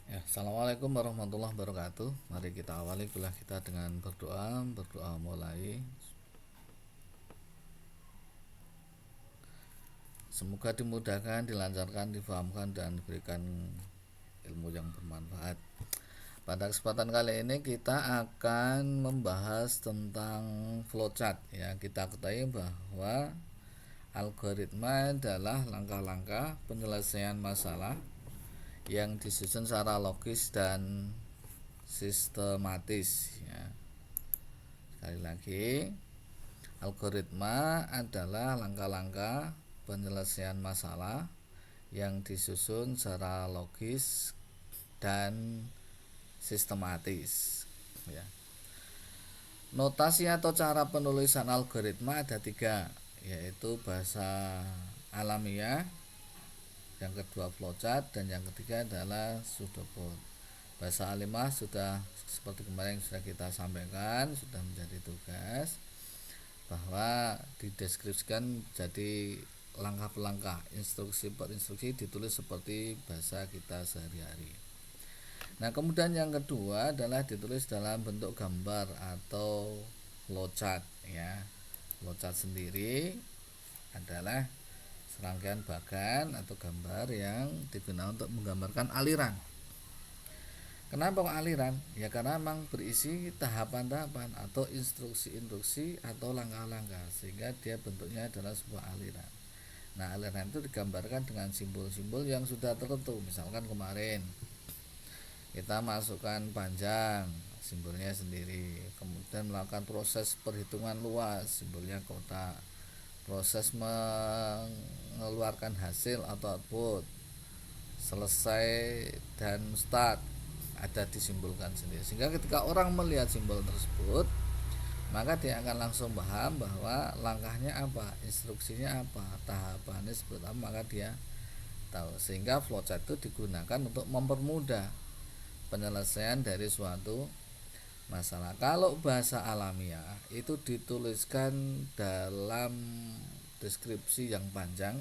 Ya, Assalamualaikum warahmatullahi wabarakatuh. Mari kita awali kuliah kita dengan berdoa. Berdoa mulai. Semoga dimudahkan, dilancarkan, difahamkan, dan diberikan ilmu yang bermanfaat. Pada kesempatan kali ini kita akan membahas tentang flowchart. Ya, kita ketahui bahwa algoritma adalah langkah-langkah penyelesaian masalah yang disusun secara logis dan sistematis. Ya. Sekali lagi, algoritma adalah langkah-langkah penyelesaian masalah yang disusun secara logis dan sistematis. Ya. Notasi atau cara penulisan algoritma ada tiga, yaitu bahasa alamiah, yang kedua flowchart, dan yang ketiga adalah pseudocode. Bahasa alamiah sudah seperti kemarin sudah kita sampaikan, sudah menjadi tugas bahwa dideskripsikan jadi langkah per langkah, instruksi per instruksi ditulis seperti bahasa kita sehari-hari. Nah, kemudian yang kedua adalah ditulis dalam bentuk gambar atau flowchart ya. Flowchart sendiri adalah serangkaian bagan atau gambar yang digunakan untuk menggambarkan aliran. Kenapa kok aliran? Ya karena memang berisi tahapan-tahapan atau instruksi-instruksi atau langkah-langkah, sehingga dia bentuknya adalah sebuah aliran. Nah, aliran itu digambarkan dengan simbol-simbol yang sudah tertentu. Misalkan kemarin kita masukkan panjang, simbolnya sendiri. Kemudian melakukan proses perhitungan luas, simbolnya kotak. Proses mengeluarkan hasil atau output, selesai dan start, ada disimbolkan sendiri, sehingga ketika orang melihat simbol tersebut maka dia akan langsung paham bahwa langkahnya apa, instruksinya apa, tahapannya seperti apa, maka dia tahu. Sehingga flowchart itu digunakan untuk mempermudah penyelesaian dari suatu masalah. Kalau bahasa alamiah itu dituliskan dalam deskripsi yang panjang,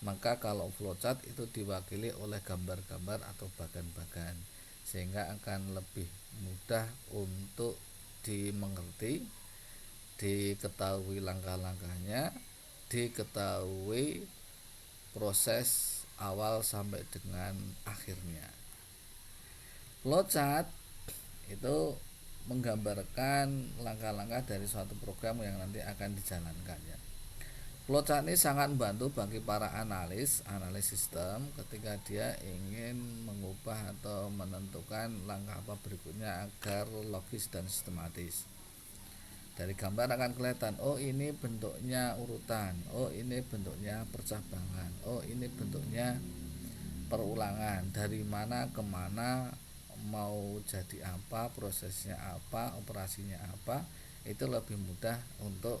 maka kalau flowchart itu diwakili oleh gambar-gambar atau bagan-bagan, sehingga akan lebih mudah untuk dimengerti, diketahui langkah-langkahnya, diketahui proses awal sampai dengan akhirnya. Flowchart itu menggambarkan langkah-langkah dari suatu program yang nanti akan dijalankan ya. Flowchart ini sangat membantu bagi para analis sistem ketika dia ingin mengubah atau menentukan langkah apa berikutnya agar logis dan sistematis. Dari gambar akan kelihatan, oh ini bentuknya urutan, oh ini bentuknya percabangan, oh ini bentuknya perulangan, dari mana ke mana, mau jadi apa, prosesnya apa, operasinya apa. Itu lebih mudah untuk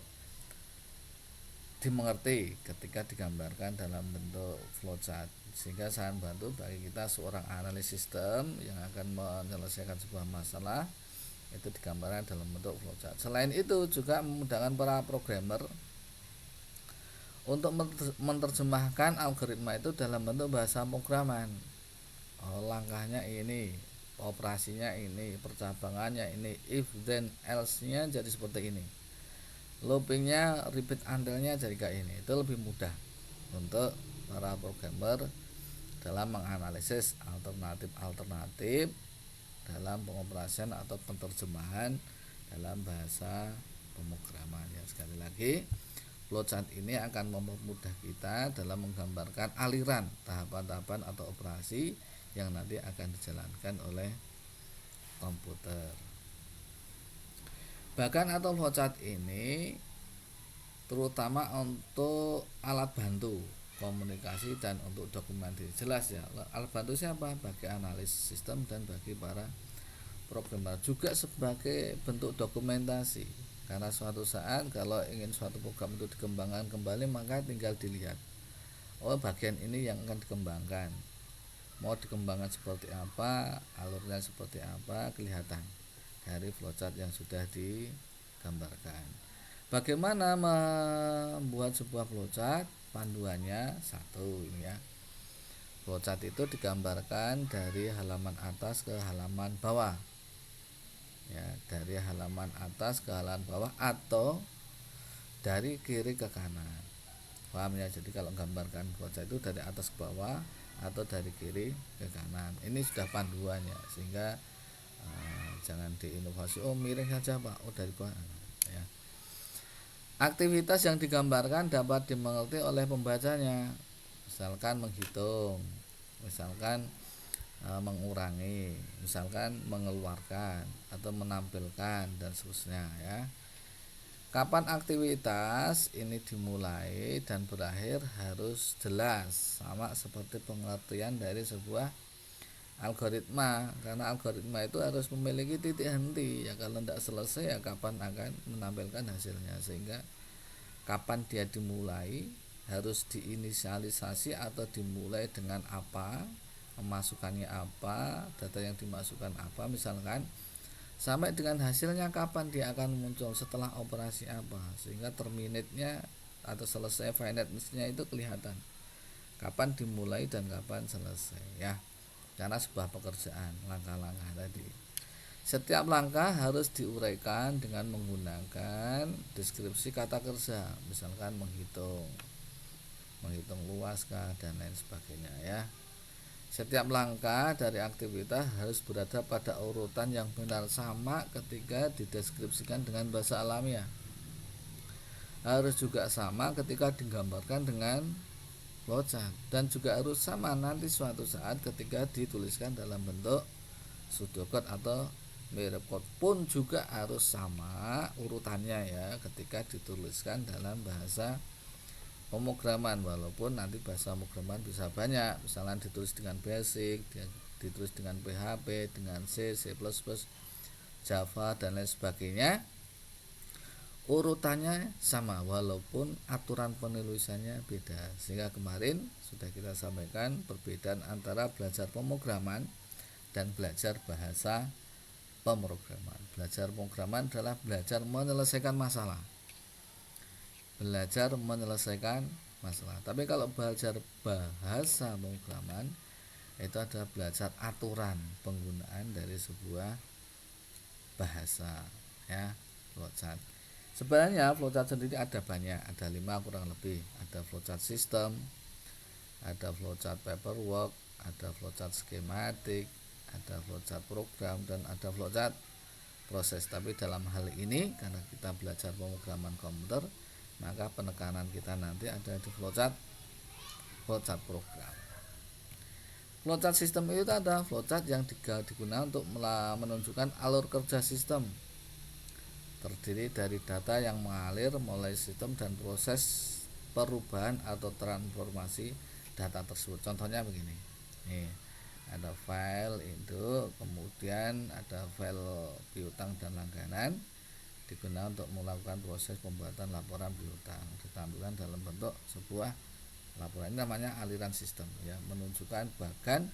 dimengerti ketika digambarkan dalam bentuk flowchart, sehingga sangat membantu bagi kita seorang analis sistem yang akan menyelesaikan sebuah masalah itu digambarkan dalam bentuk flowchart. Selain itu juga memudahkan para programmer untuk menerjemahkan algoritma itu dalam bentuk bahasa pemrograman. Langkahnya ini, operasinya ini, percabangannya ini, if then else nya jadi seperti ini, loopingnya, repeat until-nya jadi kayak ini. Itu lebih mudah untuk para programmer dalam menganalisis alternatif dalam pengoperasian atau penerjemahan dalam bahasa pemrograman ya. Sekali lagi, flowchart ini akan mempermudah kita dalam menggambarkan aliran tahapan-tahapan atau operasi yang nanti akan dijalankan oleh komputer. Bahkan atau flowchart ini terutama untuk alat bantu komunikasi dan untuk dokumentasi. Jelas ya, alat bantu siapa? Bagi analis sistem dan bagi para programmer, juga sebagai bentuk dokumentasi. Karena suatu saat kalau ingin suatu program itu dikembangkan kembali, maka tinggal dilihat, oh bagian ini yang akan dikembangkan, mau dikembangkan seperti apa, alurnya seperti apa, kelihatan dari flowchart yang sudah digambarkan. Bagaimana membuat sebuah flowchart? Panduannya satu ini ya. Flowchart itu digambarkan dari halaman atas ke halaman bawah. Ya, dari halaman atas ke halaman bawah atau dari kiri ke kanan. Paham ya? Jadi kalau gambarkan flowchart itu dari atas ke bawah atau dari kiri ke kanan. Ini sudah panduannya, sehingga jangan diinovasi, oh miring saja Pak, oh dari bawah ya. Aktivitas yang digambarkan dapat dimengerti oleh pembacanya, misalkan menghitung, misalkan mengurangi, misalkan mengeluarkan atau menampilkan dan seterusnya ya. Kapan aktivitas ini dimulai dan berakhir harus jelas, sama seperti pengertian dari sebuah algoritma, karena algoritma itu harus memiliki titik henti ya. Kalau tidak selesai ya kapan akan menampilkan hasilnya, sehingga kapan dia dimulai harus diinisialisasi atau dimulai dengan apa, memasukkannya apa, data yang dimasukkan apa, misalkan sampai dengan hasilnya kapan dia akan muncul setelah operasi apa, sehingga terminate-nya atau selesai finite-nya itu kelihatan kapan dimulai dan kapan selesai ya. Karena sebuah pekerjaan, langkah-langkah tadi. Setiap langkah harus diuraikan dengan menggunakan deskripsi kata kerja, misalkan menghitung luaskah dan lain sebagainya ya. Setiap langkah dari aktivitas harus berada pada urutan yang benar, sama ketika dideskripsikan dengan bahasa alamiah. Harus juga sama ketika digambarkan dengan flowchart, dan juga harus sama nanti suatu saat ketika dituliskan dalam bentuk pseudocode atau mirror code pun juga harus sama urutannya ya ketika dituliskan dalam bahasa pemrograman. Walaupun nanti bahasa pemrograman bisa banyak, misalnya ditulis dengan Basic, ditulis dengan PHP, dengan C, C++, Java dan lain sebagainya, urutannya sama walaupun aturan penulisannya beda. Sehingga kemarin sudah kita sampaikan perbedaan antara belajar pemrograman dan belajar bahasa pemrograman. Belajar pemrograman adalah belajar menyelesaikan masalah. Belajar menyelesaikan masalah. Tapi kalau belajar bahasa pemrograman itu adalah belajar aturan penggunaan dari sebuah bahasa ya, flowchart. Sebenarnya flowchart sendiri ada banyak, ada 5 kurang lebih. Ada flowchart system, ada flowchart paperwork, ada flowchart skematik, ada flowchart program, dan ada flowchart proses. Tapi dalam hal ini karena kita belajar pemrograman komputer, maka penekanan kita nanti ada di flowchart program. Flowchart sistem itu ada flowchart yang digunakan untuk menunjukkan alur kerja sistem, terdiri dari data yang mengalir mulai sistem dan proses perubahan atau transformasi data tersebut. Contohnya begini, nih ada file induk, kemudian ada file piutang dan langganan, digunakan untuk melakukan proses pembuatan laporan piutang, ditampilkan dalam bentuk sebuah laporan. Ini namanya aliran sistem ya, menunjukkan bahkan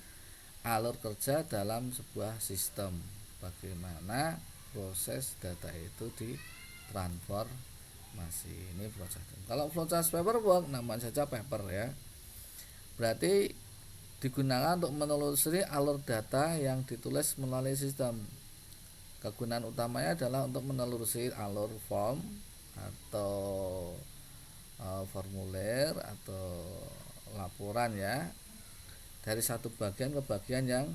alur kerja dalam sebuah sistem, bagaimana proses data itu ditransformasi. Ini flowchart. Kalau flowchart paperwork namanya saja paper ya, berarti digunakan untuk menelusuri alur data yang ditulis melalui sistem. Kegunaan utamanya adalah untuk menelusuri alur form atau formulir atau laporan ya, dari satu bagian ke bagian yang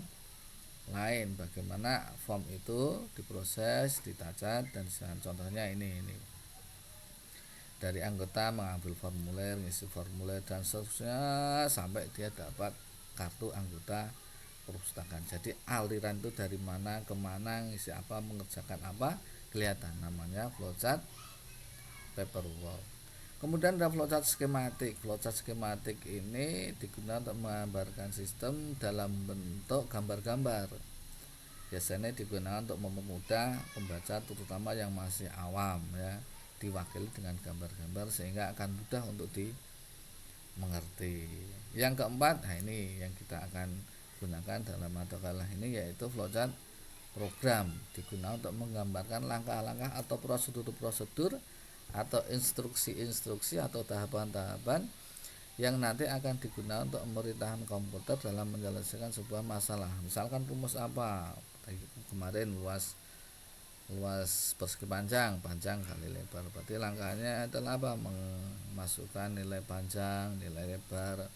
lain, bagaimana form itu diproses, ditacat, dan contohnya ini dari anggota mengambil formulir, ngisi formulir dan seterusnya sampai dia dapat kartu anggota perpustakaan. Jadi aliran itu dari mana ke mana, ngisi apa, mengerjakan apa, kelihatan, namanya flowchart paperwork. Kemudian ada flowchart skematik. Flowchart skematik ini digunakan untuk menggambarkan sistem dalam bentuk gambar-gambar. Biasanya digunakan untuk mempermudah pembaca, terutama yang masih awam ya, diwakili dengan gambar-gambar sehingga akan mudah untuk dimengerti. Yang keempat, nah ini yang kita akan gunakan dalam mata kuliah ini, yaitu flowchart program. Digunakan untuk menggambarkan langkah-langkah atau prosedur-prosedur atau instruksi-instruksi atau tahapan-tahapan yang nanti akan digunakan untuk pemerintahan komputer dalam menyelesaikan sebuah masalah. Misalkan rumus apa? Kemarin luas persegi panjang kali lebar. Berarti langkahnya adalah apa? Memasukkan nilai panjang, nilai lebar,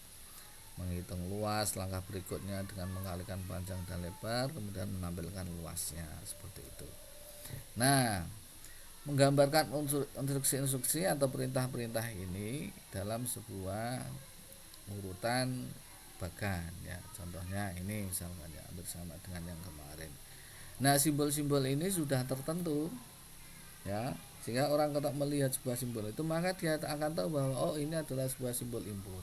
menghitung luas. Langkah berikutnya dengan mengalikan panjang dan lebar, kemudian menampilkan luasnya, seperti itu. Nah, menggambarkan instruksi-instruksi atau perintah-perintah ini dalam sebuah urutan bagan, ya. Contohnya ini misalkan, ya, bersama dengan yang kemarin. Nah, simbol-simbol ini sudah tertentu, ya, sehingga orang ketika melihat sebuah simbol itu, maka dia akan tahu bahwa oh, ini adalah sebuah simbol input,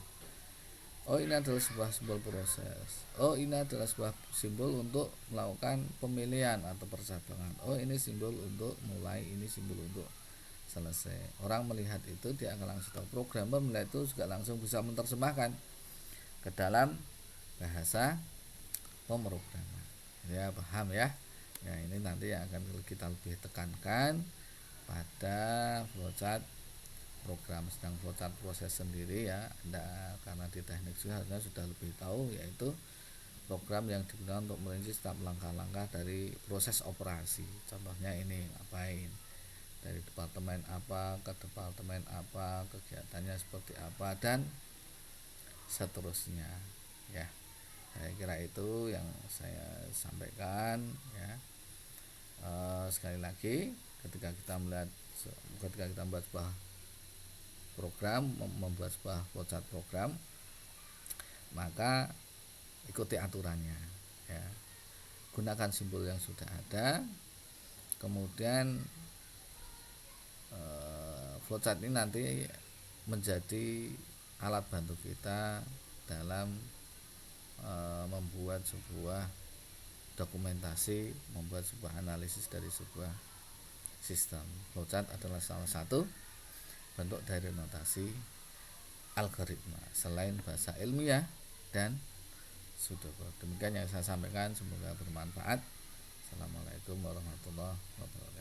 oh, ini adalah sebuah simbol proses, oh, ini adalah sebuah simbol untuk melakukan pemilihan atau percabangan, oh, ini simbol untuk mulai, ini simbol untuk selesai. Orang melihat itu dia akan langsung tahu. Programmer melihat itu juga langsung bisa menerjemahkan ke dalam bahasa pemrograman. Ya, paham ya? Ya, ini nanti yang akan kita lebih tekankan pada flowchart program. Sedang flowchart proses sendiri, ya, karena di teknik juga harusnya sudah lebih tahu, yaitu program yang digunakan untuk merinci setiap langkah-langkah dari proses operasi. Contohnya ini ngapain, dari departemen apa ke departemen apa, kegiatannya seperti apa, dan seterusnya, ya. Saya kira itu yang saya sampaikan, ya. Sekali lagi, ketika kita membuat sebuah program, membuat sebuah flowchart program, maka ikuti aturannya, ya. Gunakan simbol yang sudah ada. Kemudian flowchart ini nanti menjadi alat bantu kita dalam membuat sebuah dokumentasi, membuat sebuah analisis dari sebuah sistem. Flowchart adalah salah satu bentuk dari notasi algoritma selain bahasa ilmiah dan pseudocode. Demikian yang saya sampaikan, semoga bermanfaat. Assalamualaikum warahmatullahi wabarakatuh.